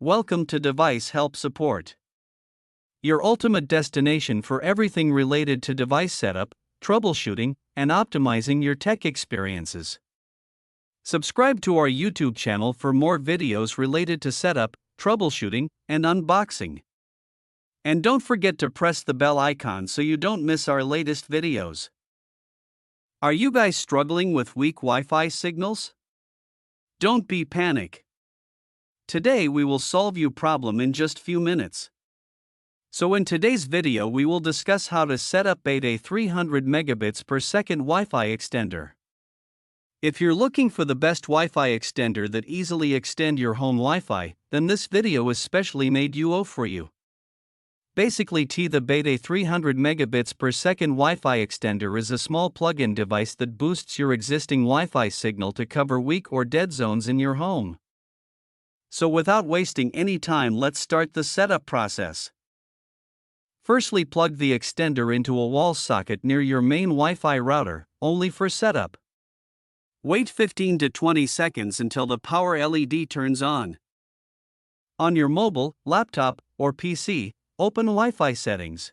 Welcome to Device Help Support, your ultimate destination for everything related to device setup, troubleshooting, and optimizing your tech experiences. Subscribe to our YouTube channel for more videos related to setup, troubleshooting, and unboxing. And don't forget to press the bell icon so you don't miss our latest videos. Are you guys struggling with weak Wi-Fi signals? Don't be panic. Today we will solve your problem in just few minutes. So in today's video we will discuss how to set up Baetaey 300Mbps Wi-Fi extender. If you're looking for the best Wi-Fi extender that easily extend your home Wi-Fi, then this video is specially made for you. Basically the Baetaey 300Mbps Wi-Fi extender is a small plug-in device that boosts your existing Wi-Fi signal to cover weak or dead zones in your home. So without wasting any time, let's start the setup process. Firstly, plug the extender into a wall socket near your main Wi-Fi router, only for setup. Wait 15 to 20 seconds until the power LED turns on. On your mobile, laptop, or PC, open Wi-Fi settings.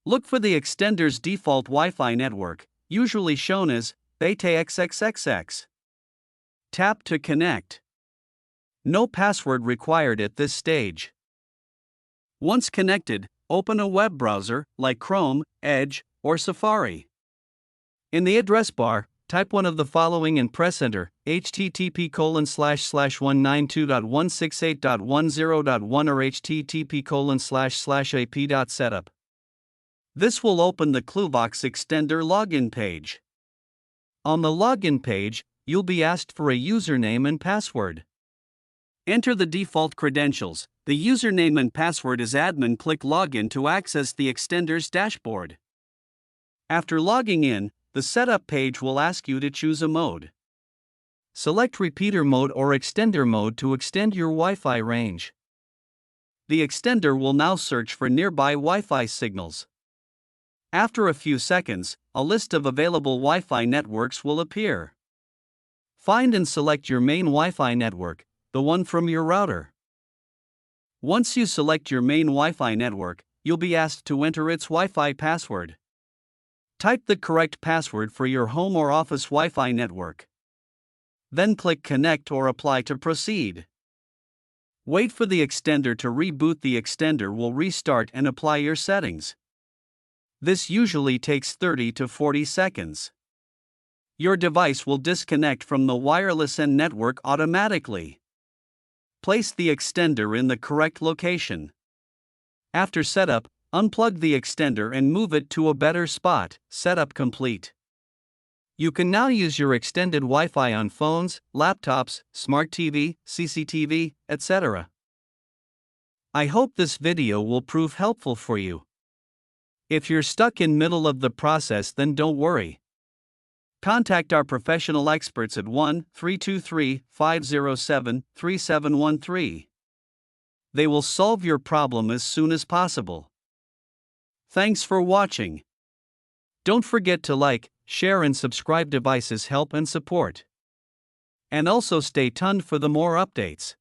Look for the extender's default Wi-Fi network, usually shown as Baetaey XXXX. Tap to connect. No password required at this stage. Once connected, open a web browser like Chrome, Edge, or Safari. In the address bar, type one of the following and press enter: http://192.168.10.1 or http://ap.setup. This will open the ClueVox extender login page. On the login page, you'll be asked for a username and password. Enter the default credentials. The username and password is admin. Click Login to access the extender's dashboard. After logging in, the setup page will ask you to choose a mode. Select repeater mode or extender mode to extend your Wi-Fi range. The extender will now search for nearby Wi-Fi signals. After a few seconds, a list of available Wi-Fi networks will appear. Find and select your main Wi-Fi network, the one from your router. Once you select your main Wi-Fi network, you'll be asked to enter its Wi-Fi password. Type the correct password for your home or office Wi-Fi network. Then click Connect or Apply to proceed. Wait for the extender to reboot. The extender will restart and apply your settings. This usually takes 30 to 40 seconds. Your device will disconnect from the wireless end network automatically. Place the extender in the correct location. After setup, unplug the extender and move it to a better spot. Setup complete. You can now use your extended Wi-Fi on phones, laptops, smart TV, CCTV, etc. I hope this video will prove helpful for you. If you're stuck in middle of the process, then don't worry. Contact our professional experts at 1-323-507-3713. They will solve your problem as soon as possible. Thanks for watching. Don't forget to like, share and subscribe. Devices Help and Support. And also stay tuned for the more updates.